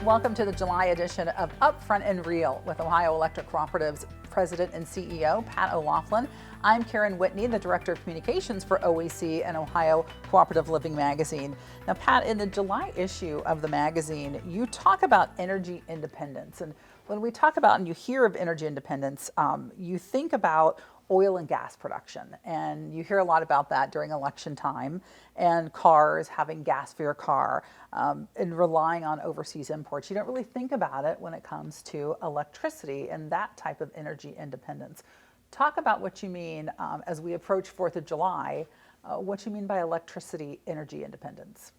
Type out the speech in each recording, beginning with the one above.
Welcome to the July edition of Upfront R.E.A.L with Ohio Electric Cooperatives President and CEO Pat O'Loughlin. I'm Karen Whitney, the Director of Communications for OEC and Ohio Cooperative Living Magazine. Now, Pat, in the July issue of the magazine, you talk about energy independence. And when we talk about and you hear of energy independence, you think about oil and gas production. And you hear a lot about that during election time, and cars, having gas for your car, and relying on overseas imports. You don't really think about it when it comes to electricity and that type of energy independence. Talk about what you mean as we approach 4th of July, what you mean by electricity energy independence.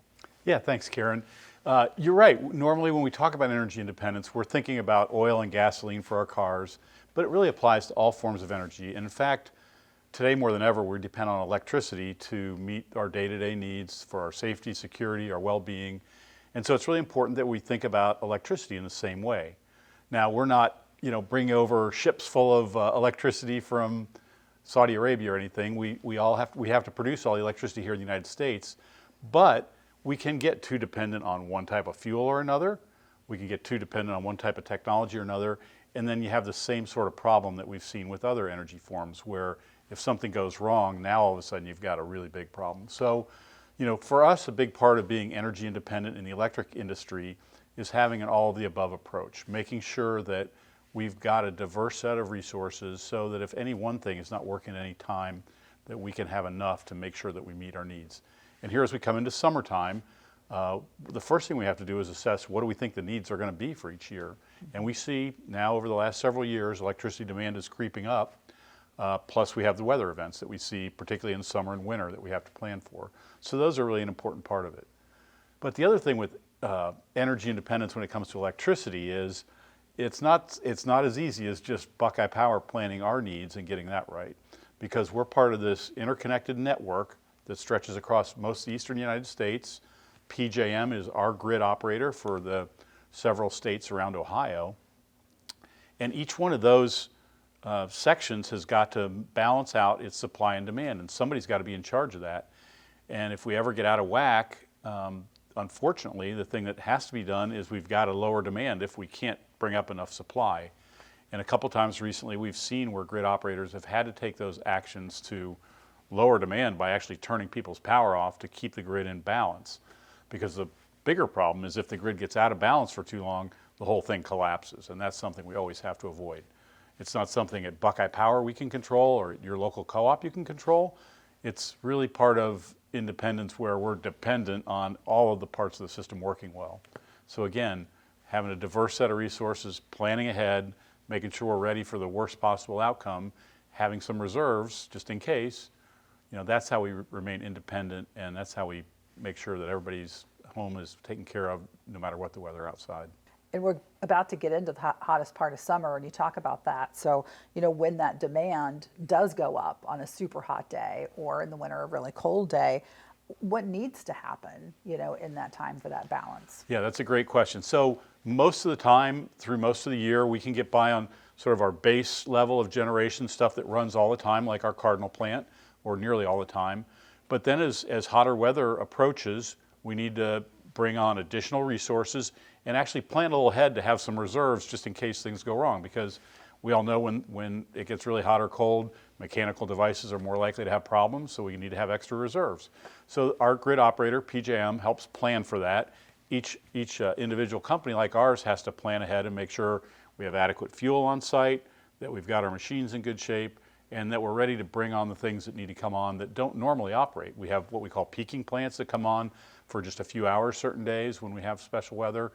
Yeah, thanks, Karen. You're right. Normally when we talk about energy independence, we're thinking about oil and gasoline for our cars, but it really applies to all forms of energy. And in fact, today more than ever, we depend on electricity to meet our day-to-day needs for our safety, security, our well-being. And so it's really important that we think about electricity in the same way. Now, we're not, bringing over ships full of electricity from Saudi Arabia or anything. We have to produce all the electricity here in the United States, but we can get too dependent on one type of fuel or another. We can get too dependent on one type of technology or another. And then you have the same sort of problem that we've seen with other energy forms, where if something goes wrong, now all of a sudden you've got a really big problem. So, for us, a big part of being energy independent in the electric industry is having an all of the above approach, making sure that we've got a diverse set of resources so that if any one thing is not working at any time, that we can have enough to make sure that we meet our needs. And here as we come into summertime, the first thing we have to do is assess what do we think the needs are going to be for each year. And we see now over the last several years, electricity demand is creeping up. Plus we have the weather events that we see, particularly in summer and winter, that we have to plan for. So those are really an important part of it. But the other thing with energy independence when it comes to electricity is it's not as easy as just Buckeye Power planning our needs and getting that right. Because we're part of this interconnected network that stretches across most of the eastern United States. PJM is our grid operator for the several states around Ohio. And each one of those sections has got to balance out its supply and demand, and somebody's got to be in charge of that. And if we ever get out of whack, unfortunately, the thing that has to be done is we've got to lower demand if we can't bring up enough supply. And a couple times recently we've seen where grid operators have had to take those actions to lower demand by actually turning people's power off to keep the grid in balance. Because the bigger problem is if the grid gets out of balance for too long, the whole thing collapses, and that's something we always have to avoid. It's not something at Buckeye Power we can control or at your local co-op you can control. It's really part of independence where we're dependent on all of the parts of the system working well. So again, having a diverse set of resources, planning ahead, making sure we're ready for the worst possible outcome, having some reserves just in case, that's how we remain independent, and that's how we make sure that everybody's home is taken care of no matter what the weather outside. And we're about to get into the hottest part of summer, and you talk about that. So, when that demand does go up on a super hot day or in the winter a really cold day, what needs to happen, in that time for that balance? Yeah, that's a great question. So most of the time, through most of the year, we can get by on sort of our base level of generation stuff that runs all the time, like our Cardinal plant, or nearly all the time. But then as hotter weather approaches, we need to bring on additional resources and actually plan a little ahead to have some reserves just in case things go wrong, because we all know when it gets really hot or cold, mechanical devices are more likely to have problems, so we need to have extra reserves. So our grid operator, PJM, helps plan for that. Each individual company like ours has to plan ahead and make sure we have adequate fuel on site, that we've got our machines in good shape, and that we're ready to bring on the things that need to come on that don't normally operate. We have what we call peaking plants that come on for just a few hours certain days when we have special weather,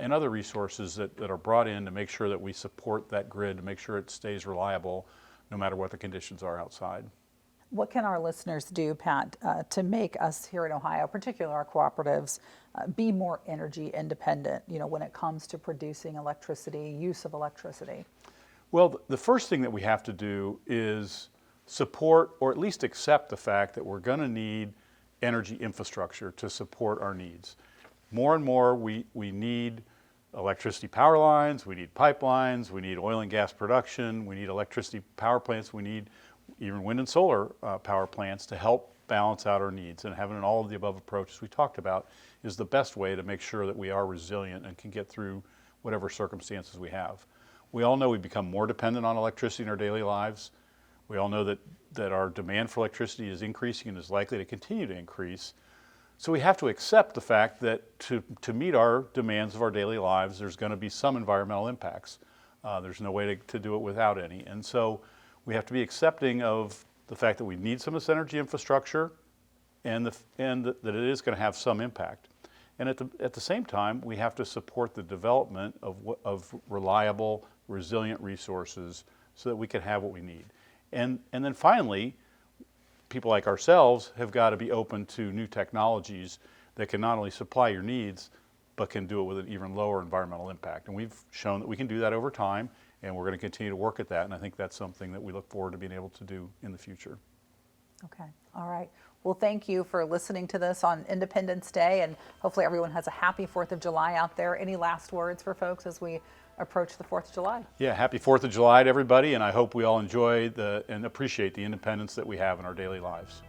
and other resources that are brought in to make sure that we support that grid, to make sure it stays reliable no matter what the conditions are outside. What can our listeners do, Pat, to make us here in Ohio, particularly our cooperatives, be more energy independent, when it comes to producing electricity, use of electricity? Well, the first thing that we have to do is support, or at least accept the fact that we're going to need energy infrastructure to support our needs. More and more we need electricity power lines, we need pipelines, we need oil and gas production, we need electricity power plants, we need even wind and solar power plants to help balance out our needs. And having an all of the above approach, as we talked about, is the best way to make sure that we are resilient and can get through whatever circumstances we have. We all know we become more dependent on electricity in our daily lives. We all know that our demand for electricity is increasing and is likely to continue to increase. So we have to accept the fact that to meet our demands of our daily lives, there's going to be some environmental impacts. There's no way to do it without any. And so we have to be accepting of the fact that we need some of this energy infrastructure and that it is going to have some impact. And at the same time, we have to support the development of reliable, resilient resources so that we can have what we need. And then finally, people like ourselves have got to be open to new technologies that can not only supply your needs, but can do it with an even lower environmental impact. And we've shown that we can do that over time, and we're going to continue to work at that. And I think that's something that we look forward to being able to do in the future. Okay, all right. Well, thank you for listening to this on Independence Day, and hopefully everyone has a happy 4th of July out there. Any last words for folks as we approach the 4th of July? Yeah, happy 4th of July to everybody, and I hope we all enjoy and appreciate the independence that we have in our daily lives.